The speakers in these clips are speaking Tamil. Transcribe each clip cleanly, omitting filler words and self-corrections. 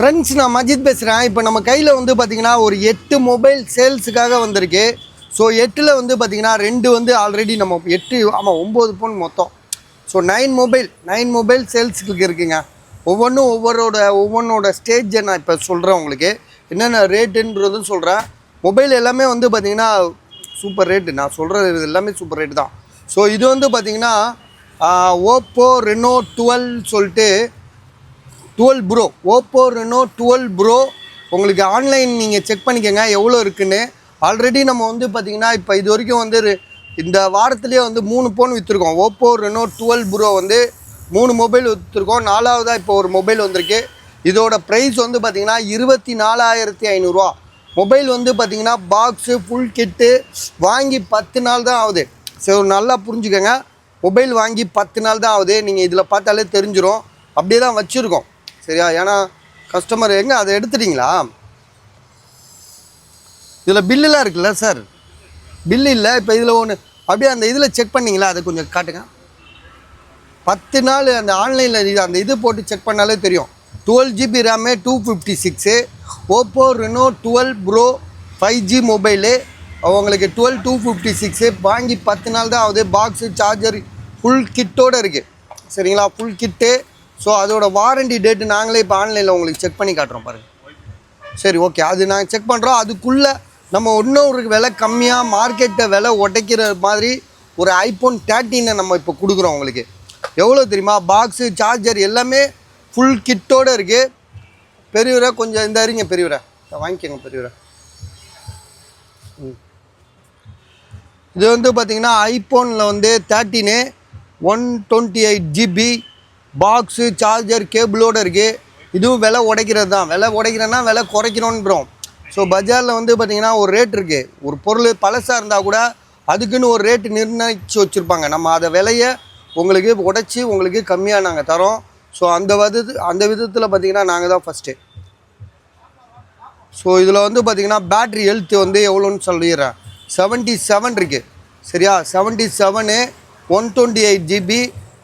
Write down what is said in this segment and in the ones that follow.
ஃப்ரெண்ட்ஸ், நான் மஜித் பேசுகிறேன். இப்போ நம்ம கையில் வந்து பார்த்திங்கன்னா ஒரு 8 மொபைல் சேல்ஸுக்காக வந்திருக்கு. ஸோ 8ல் வந்து பார்த்திங்கன்னா 2 வந்து ஆல்ரெடி நம்ம 8 ஆமாம் 9 ஃபோன் மொத்தம். ஸோ 9 மொபைல் சேல்ஸுக்கு இருக்குங்க. ஒவ்வொன்றோட ஸ்டேஜை நான் இப்போ சொல்கிறேன். உங்களுக்கு என்னென்ன ரேட்டுன்றதும் சொல்கிறேன். மொபைல் எல்லாமே வந்து பார்த்திங்கன்னா சூப்பர் ரேட்டு. நான் சொல்கிறது எல்லாமே சூப்பர் ரேட்டு தான். ஸோ இது வந்து பார்த்திங்கன்னா ஓப்போ ரெனோ 12 சொல்லிட்டு 12 ப்ரோ, ஓப்போ ரெனோ 12 ப்ரோ. உங்களுக்கு ஆன்லைன் நீங்கள் செக் பண்ணிக்கோங்க எவ்வளோ இருக்குன்னு. ஆல்ரெடி நம்ம வந்து பார்த்திங்கன்னா இப்போ இது வரைக்கும் வந்து இந்த வாரத்துலேயே வந்து 3 ஃபோன் விற்றுருக்கோம். ஓப்போ ரெனோ 12 ப்ரோ வந்து 3 மொபைல் விற்றுருக்கோம். 4வதாக இப்போ ஒரு மொபைல் வந்திருக்கு. இதோட ப்ரைஸ் வந்து பார்த்திங்கன்னா 24,500 மொபைல் வந்து பார்த்திங்கன்னா பாக்ஸு ஃபுல் கிட்டு வாங்கி 10 நாள் தான் ஆகுது. ஸோ நல்லா புரிஞ்சுக்கோங்க, மொபைல் வாங்கி 10 நாள் தான் ஆகுது. நீங்கள் இதில் பார்த்தாலே தெரிஞ்சிடும். அப்படியே தான் வச்சுருக்கோம், சரியா? ஏன்னா கஸ்டமர் எங்கே அதை எடுத்துட்டிங்களா? இதில் பில்லுலாம் இருக்குல்ல சார், பில்லு இல்லை. இப்போ இதில் ஒன்று அப்படியே அந்த இதில் செக் பண்ணிங்களா, அதை கொஞ்சம் காட்டுங்க. 10 நாள் அந்த ஆன்லைனில் அந்த இது போட்டு செக் பண்ணாலே தெரியும். 12 GB RAM 256 Oppo Reno 12 bro 5G mobile. உங்களுக்கு 256 வாங்கி 10 நாள் தான் ஆகுது. பாக்ஸு சார்ஜர் ஃபுல் கிட்டோடு இருக்குது, சரிங்களா? Full kit. ஸோ அதோட வாரண்டி டேட்டு நாங்களே இப்போ ஆன்லைனில் உங்களுக்கு செக் பண்ணி காட்டுறோம் பாருங்கள். சரி, ஓகே, அது நாங்கள் செக் பண்ணுறோம். அதுக்குள்ளே நம்ம இன்னொரு விலை கம்மியாக மார்க்கெட்டை விலை உடைக்கிற மாதிரி ஒரு ஐஃபோன் 13 நம்ம இப்போ கொடுக்குறோம் உங்களுக்கு. எவ்வளோ தெரியுமா? பாக்ஸு சார்ஜர் எல்லாமே ஃபுல் கிட்டோடு இருக்குது. பெரியவரை கொஞ்சம் இந்த அறிங்க, பெரியவரை வாங்கிக்கோங்க. பெரியவரை இது வந்து பார்த்திங்கன்னா ஐஃபோனில் வந்து 13 128 GB பாக்ஸு சார்ஜர் கேபிளோடு இருக்குது. இதுவும் விலை உடைக்கிறது தான். விலை உடைக்கிறேன்னா விலை குறைக்கணுன்றோம். ஸோ பஜாரில் வந்து பார்த்திங்கன்னா ஒரு ரேட் இருக்குது. ஒரு பொருள் பழசாக இருந்தால் கூட அதுக்குன்னு ஒரு ரேட்டு நிர்ணயித்து வச்சுருப்பாங்க. நம்ம அதை விலையை உங்களுக்கு உடைச்சி உங்களுக்கு கம்மியாக நாங்கள் தரோம். ஸோ அந்த விதத்தில் பார்த்திங்கன்னா நாங்கள் தான் ஃபஸ்ட்டு. ஸோ இதில் வந்து பார்த்திங்கன்னா பேட்ரி ஹெல்த்து வந்து எவ்வளோன்னு சொல்லிடுறேன். 77 இருக்குது, சரியா? 77 128 GB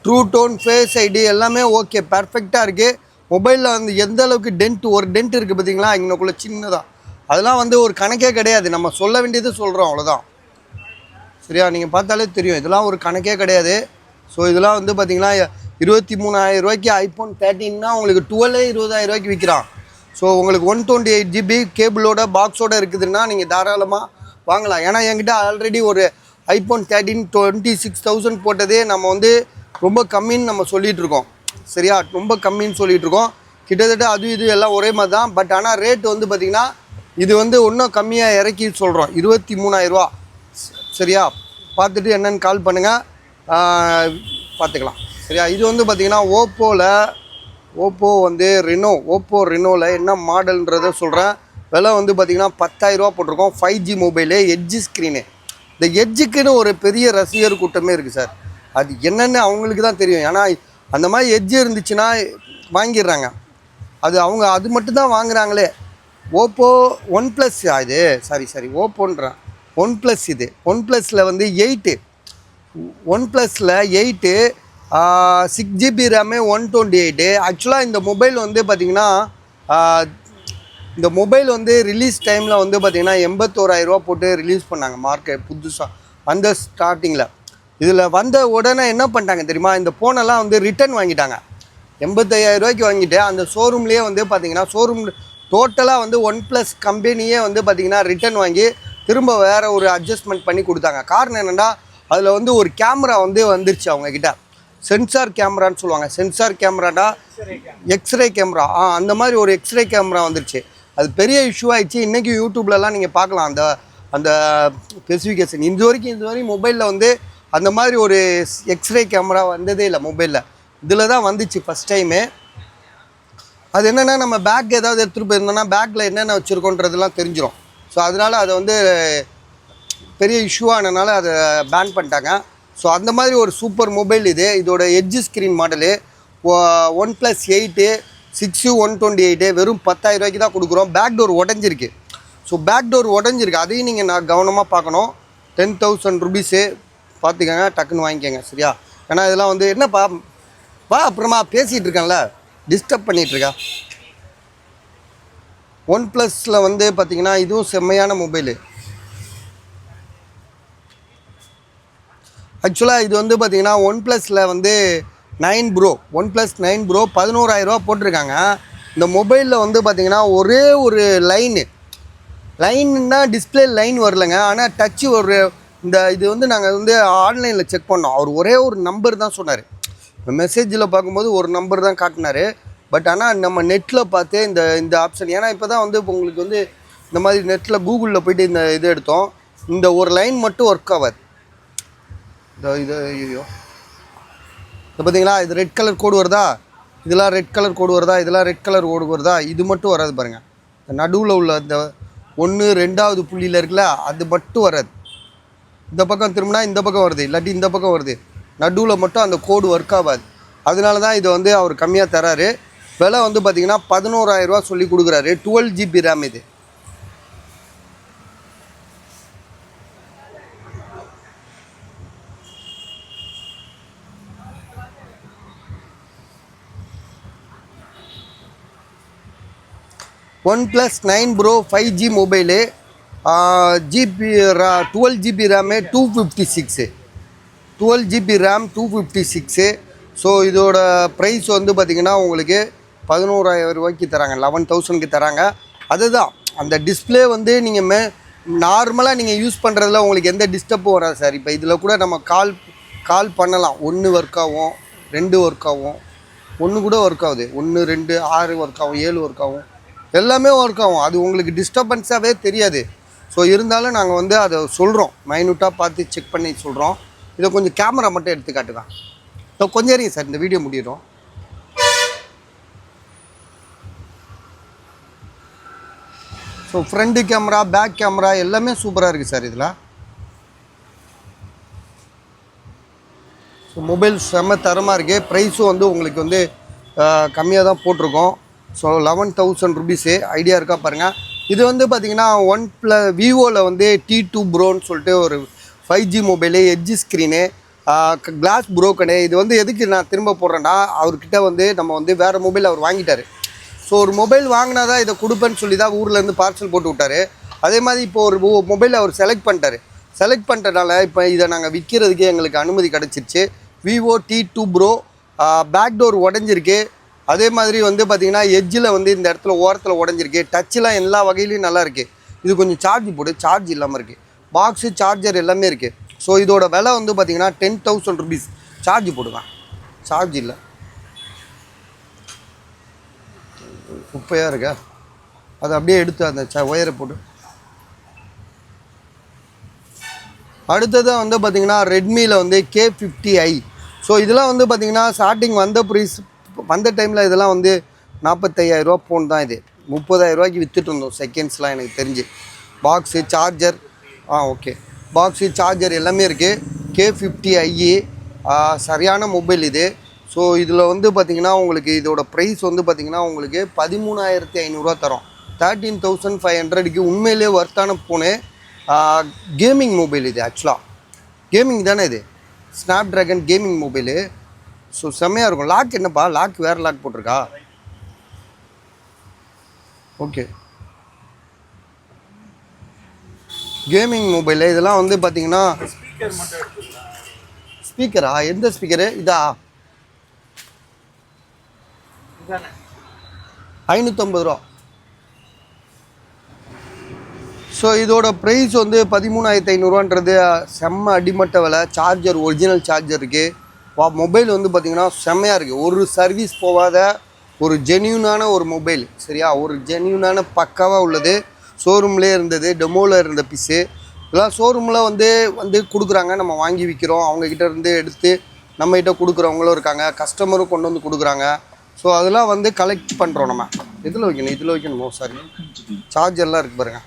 true tone face ID எல்லாமே ஓகே, பர்ஃபெக்டாக இருக்குது. மொபைலில் வந்து எந்த அளவுக்கு ஒரு டென்ட் இருக்குது பார்த்தீங்களா, இங்கனக்குள்ளே சின்னதாக. அதெல்லாம் வந்து ஒரு கணக்கே கிடையாது. நம்ம சொல்ல வேண்டியது சொல்கிறோம், அவ்வளோதான், சரியா? நீங்கள் பார்த்தாலே தெரியும், இதெல்லாம் ஒரு கணக்கே கிடையாது. ஸோ இதெல்லாம் வந்து பார்த்திங்கன்னா 23,000 ரூபாய்க்கு ஐஃபோன் 13னா உங்களுக்கு 20,000 ரூபாய்க்கு விற்கிறான். ஸோ உங்களுக்கு 128 GB கேபிளோட பாக்ஸோடு இருக்குதுன்னா நீங்கள் தாராளமாக வாங்கலாம். ஏன்னா என்கிட்ட ஆல்ரெடி ஒரு ஐஃபோன் 13 26,000 போட்டதே நம்ம வந்து ரொம்ப கம்மின்னு நம்ம சொல்லிகிட்ருக்கோம், சரியா? ரொம்ப கம்மின்னு சொல்லிகிட்ருக்கோம். கிட்டத்தட்ட அது இது எல்லாம் ஒரே மாதிரி தான். பட் ஆனால் ரேட்டு வந்து பார்த்திங்கன்னா இது வந்து இன்னும் கம்மியாக இறக்கி சொல்கிறோம், 23,000 ரூபா, சரியா? பார்த்துட்டு என்னென்னு கால் பண்ணுங்கள், பார்த்துக்கலாம், சரியா? இது வந்து பார்த்திங்கன்னா ஓப்போ வந்து ஓப்போ ரெனோவில் என்ன மாடல்ன்றதை சொல்கிறேன். விலை வந்து பார்த்திங்கன்னா 10,000 ரூபா போட்டிருக்கோம். 5G mobile, edge screen. இந்த எட்ஜுக்குன்னு ஒரு பெரிய ரசிகர் கூட்டமே இருக்குது சார். அது என்னென்னு அவங்களுக்கு தான் தெரியும். ஏன்னா அந்த மாதிரி எட்ஜு இருந்துச்சுன்னா வாங்கிடுறாங்க. அது மட்டும்தான் வாங்குகிறாங்களே. ஓப்போ OnePlus இது சாரி ஓப்போன்றேன், OnePlus. இது OnePlusல வந்து 8 OnePlusல 8 6 GB ரேமு 128. ஆக்சுவலாக இந்த மொபைல் வந்து பார்த்திங்கன்னா இந்த மொபைல் வந்து ரிலீஸ் டைமில் வந்து பார்த்திங்கன்னா 81,000 ரூபா போட்டு ரிலீஸ் பண்ணாங்க மார்க்கெட் புதுசாக அந்த ஸ்டார்டிங்கில். இதில் வந்த உடனே என்ன பண்ணிட்டாங்க தெரியுமா? இந்த ஃபோனெல்லாம் வந்து ரிட்டன் வாங்கிட்டாங்க. 85,000 ரூபாய்க்கு வாங்கிட்டு அந்த ஷோரூம்லேயே வந்து பார்த்திங்கன்னா ஷோரூம் டோட்டலாக வந்து OnePlus கம்பெனியே வந்து பார்த்திங்கன்னா ரிட்டன் வாங்கி திரும்ப வேறு ஒரு அட்ஜஸ்ட்மெண்ட் பண்ணி கொடுத்தாங்க. காரணம் என்னென்னா அதில் வந்து ஒரு கேமரா வந்து வந்துருச்சு அவங்கக்கிட்ட. சென்சார் கேமரான்னு சொல்லுவாங்க. சென்சார் கேமராடா எக்ஸ்ரே கேமரா, அந்த மாதிரி ஒரு எக்ஸ்ரே கேமரா வந்துருச்சு. அது பெரிய இஷ்யூ ஆகிடுச்சு. இன்றைக்கி யூடியூப்லலாம் நீங்கள் பார்க்கலாம் அந்த ஸ்பெசிஃபிகேஷன். இது வரைக்கும் மொபைலில் வந்து அந்த மாதிரி ஒரு எக்ஸ்ரே கேமரா வந்ததே இல்லை மொபைலில். இதில் தான் வந்துச்சு ஃபஸ்ட் டைமு. அது என்னென்னா நம்ம பேக் ஏதாவது எடுத்துகிட்டு போயிருந்தோன்னா பேக்கில் என்னென்ன வச்சுருக்கோன்றதெல்லாம் தெரிஞ்சிடும். ஸோ அதனால் அதை வந்து பெரிய இஷ்யூவானனால அதை பேன் பண்ணிட்டாங்க. ஸோ அந்த மாதிரி ஒரு சூப்பர் மொபைல் இது. இதோட எட்ஜு ஸ்க்ரீன் மாடலு OnePlus 8 6 128 வெறும் 10,000 ரூபாய்க்கு தான் கொடுக்குறோம். பேக் டோர் உடஞ்சிருக்கு. ஸோ பேக் டோர் உடஞ்சிருக்கு, அதையும் நீங்கள் கவனமாக பார்க்கணும். 10,000 ருபீஸு பார்த்துக்கங்க, டக்குன்னு வாங்கிக்கோங்க, சரியா? ஏன்னா இதெல்லாம் வந்து என்னப்பா அப்புறமா பேசிகிட்டு இருக்கேன்ல, டிஸ்டர்ப் பண்ணிகிட்ருக்கா. ஒன் ப்ளஸில் வந்து பார்த்தீங்கன்னா இதுவும் செம்மையான மொபைலு. ஆக்சுவலாக இது வந்து பார்த்தீங்கன்னா ஒன் ப்ளஸில் வந்து 9 ப்ரோ, ஒன் ப்ளஸ் 9 ப்ரோ 11,000 போட்டிருக்காங்க. இந்த மொபைலில் வந்து பார்த்தீங்கன்னா ஒரே ஒரு லைன்னா டிஸ்பிளே லைன் வரலைங்க. ஆனால் டச்சு ஒரு இது வந்து நாங்கள் வந்து ஆன்லைனில் செக் பண்ணோம். அவர் ஒரே ஒரு நம்பர் தான் சொன்னார். மெசேஜில் பார்க்கும்போது ஒரு நம்பர் தான் காட்டினார். பட் ஆனால் நம்ம நெட்டில் பார்த்து இந்த ஆப்ஷன், ஏன்னா இப்போ தான் வந்து உங்களுக்கு வந்து இந்த மாதிரி நெட்டில் கூகுளில் போய்ட்டு இந்த இது எடுத்தோம். இந்த ஒரு லைன் மட்டும் ஒர்க் ஆகாது. இது ஐயோ இது பார்த்தீங்களா, இது ரெட் கலர் கோடு வருதா, இதெல்லாம் ரெட் கலர் கோடு வருதா, இதெல்லாம் ரெட் கலர் கோடு வருதா, இது மட்டும் வராது பாருங்கள். நடுவில் உள்ள அந்த 1 2வது புள்ளியில் இருக்குல்ல, அது மட்டும் வராது. இந்த பக்கம் திரும்பினா இந்த பக்கம் வருது, இல்லாட்டி இந்த பக்கம் வருது. நடுவில் மட்டும் அந்த கோடு ஒர்க் ஆகாது. அதனால தான் இதை வந்து அவர் கம்மியாக தராரு. விலை வந்து பார்த்திங்கன்னா 11,000 சொல்லி கொடுக்குறாரு. 12 GB ரேம் இது. One plus 9 bro 5G mobile, GB 12 GB RAM 256, 12 GB RAM 256. So இதோட ப்ரைஸ் வந்து பார்த்திங்கன்னா உங்களுக்கு 11,000 தராங்க, 11,000 தராங்க. அதுதான் அந்த டிஸ்பிளே வந்து நீங்கள் நார்மலாக நீங்கள் யூஸ் பண்ணுறதுல உங்களுக்கு எந்த டிஸ்டர்பும் வராது சார். இப்போ இதில் கூட நம்ம கால் பண்ணலாம். 1 ஒர்க் ஆகும், 2 ஒர்க் ஆகும், 1 கூட ஒர்க் ஆகுது, 1 2 6 ஒர்க் ஆகும், 7 ஒர்க் ஆகும், எல்லாமே ஒர்க் ஆகும். அது உங்களுக்கு டிஸ்டர்பன்ஸாகவே தெரியாது. ஸோ இருந்தாலும் நாங்கள் வந்து அதை சொல்கிறோம், மைனூட்டாக பார்த்து செக் பண்ணி சொல்கிறோம். இதை கொஞ்சம் கேமரா மட்டும் எடுத்து காட்டுதான். ஸோ கொஞ்சம் இருங்க சார், இந்த வீடியோ முடிகிறோம். So front camera, back camera எல்லாமே சூப்பராக இருக்குது சார் இதில். ஸோ மொபைல் செம்ம தரமாக இருக்குது. ப்ரைஸும் வந்து உங்களுக்கு வந்து கம்மியாக தான் போட்டிருக்கோம். So 11,000 rupees. ஐடியா இருக்கா பாருங்கள். இது வந்து பார்த்திங்கன்னா விவோவில் வந்து T2 ப்ரோன்னு சொல்லிட்டு ஒரு 5G mobile, edge screen, glass broken. இது வந்து எதுக்கு நான் திரும்ப போடுறேன்னா, அவர்கிட்ட வந்து நம்ம வந்து வேறு மொபைல் அவர் வாங்கிட்டார். ஸோ ஒரு மொபைல் வாங்கினா தான் இதை கொடுப்பேன்னு சொல்லி தான் ஊர்லேருந்து பார்சல் போட்டு விட்டார். அதே மாதிரி இப்போ ஒரு மொபைல் அவர் செலக்ட் பண்ணிட்டனால இப்போ இதை நாங்கள் விற்கிறதுக்கு எங்களுக்கு அனுமதி கிடச்சிருச்சு. Vivo T2 pro, back door உடஞ்சிருக்கு. அதே மாதிரி வந்து பார்த்திங்கன்னா எட்ஜில் வந்து இந்த இடத்துல ஓரத்தில் உடஞ்சிருக்கு. டச்செலாம் எல்லா வகையிலையும் நல்லா இருக்குது. இது கொஞ்சம் சார்ஜ் இல்லாமல் இருக்குது. பாக்ஸு சார்ஜர் எல்லாமே இருக்குது. ஸோ இதோட விலை வந்து பார்த்திங்கன்னா 10,000 ருபீஸ். சார்ஜ் போடுவேன், சார்ஜ் இல்லை, குப்பையாக இருக்கா, அதை அப்படியே எடுத்து அந்த ஒயரை போட்டு. அடுத்ததாக வந்து பார்த்திங்கன்னா ரெட்மியில் வந்து K50i. ஸோ இதெல்லாம் வந்து பார்த்திங்கன்னா ஸ்டார்டிங் வந்த டைமில் இதெல்லாம் வந்து 45,000 ஃபோன் தான். இது 30,000 விற்றுட்டு இருந்தோம் செகண்ட்ஸ்லாம் எனக்கு தெரிஞ்சு. Box charger okay, box charger எல்லாமே இருக்குது. K50i சரியான மொபைல் இது. ஸோ இதில் வந்து பார்த்திங்கன்னா உங்களுக்கு இதோட ப்ரைஸ் வந்து பார்த்திங்கன்னா உங்களுக்கு 13,500 தரும். 13,500க்கு உண்மையிலே ஒர்த்தான ஃபோனு. கேமிங் மொபைல் இது. ஆக்சுவலாக கேமிங் தானே இது, snap dragon gaming mobile. So செம்மையாக இருக்கும். லாக் என்னப்பா, லாக் வேறு லாக் போட்டிருக்கா? Okay, gaming mobile. இதெல்லாம் வந்து பார்த்தீங்கன்னா ஸ்பீக்கரா, எந்த ஸ்பீக்கரு இதா? 550 ரூபா. ஸோ இதோட ப்ரைஸ் வந்து 13,500 செம்ம அடிமட்ட விலை. சார்ஜர் ஒரிஜினல் சார்ஜர் இருக்குது. மொபைல் வந்து பார்த்திங்கன்னா செம்மையாக இருக்குது. ஒரு சர்வீஸ் போகாத ஒரு ஜென்யூனான ஒரு மொபைல். சரியா, ஒரு ஜென்யூனான பக்காவாக உள்ளது. ஷோரூம்லேயே இருந்தது, டெமோவில் இருந்த பீஸு. இதெல்லாம் ஷோரூமில் வந்து கொடுக்குறாங்க, நம்ம வாங்கி விற்கிறோம். அவங்கக்கிட்ட இருந்து எடுத்து நம்மகிட்ட கொடுக்குறவங்களும் இருக்காங்க, கஸ்டமரும் கொண்டு வந்து கொடுக்குறாங்க. ஸோ அதெல்லாம் வந்து கலெக்ட் பண்ணுறோம். நம்ம இதில் வைக்கணுமோ சாரி, சார்ஜர்லாம் இருக்குது பாருங்கள்.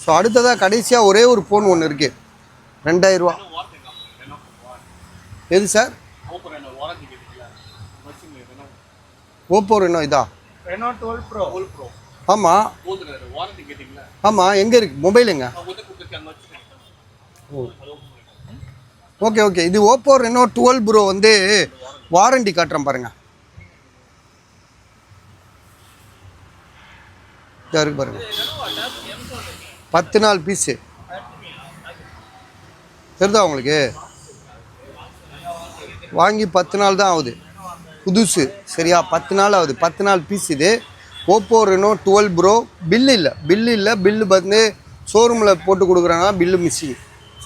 ஸோ அடுத்ததாக கடைசியாக ஒரே ஒரு ஃபோன் ஒன்று இருக்குது, 2,000 ரூபா. எது சார்? ஓப்போ ரெனோ இதா? ஆமாம் ஆமாம். எங்கே இருக்குது மொபைல்? எங்கே? ஓகே. இது ஓப்போ ரெனோ 12 ப்ரோ வந்து வாரண்டி காட்டுறேன் பாருங்கள். இதா இருக்கு பாருங்க, 10 நாள் பீஸு தெரியுதா உங்களுக்கு? வாங்கி 10 நாள் தான் ஆகுது, புதுசு சரியா? 10 நாள் ஆகுது, 10 நாள் பீஸ் இது. Oppo Reno 12 bro. பில்லு இல்லை, பில்லு வந்து ஷோரூமில் போட்டு கொடுக்குறாங்க, பில்லு மிஸ்ஸிங்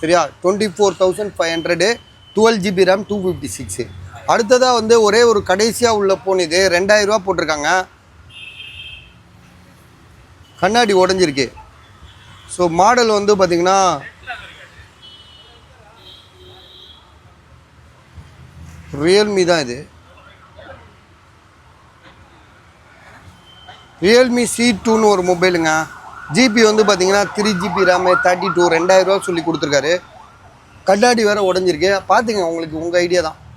சரியா? 24,500, 12 GB RAM, 256. அடுத்ததாக வந்து ஒரே ஒரு கடைசியாக உள்ள ஃபோன் இது, 2000 ரூபா போட்டிருக்காங்க. கண்ணாடி உடஞ்சிருக்கு. ஸோ மாடல் வந்து பார்த்திங்கன்னா ரியல்மி தான் இது. ரியல்மி C2ன்னு ஒரு மொபைலுங்க. ஜிபி வந்து பார்த்தீங்கன்னா 3 GB RAM, 32, 2000 ரூபா சொல்லி கொடுத்துருக்காரு. கண்ணாடி வேறு உடஞ்சிருக்கு. பார்த்துங்க, உங்களுக்கு உங்கள் ஐடியா தான்.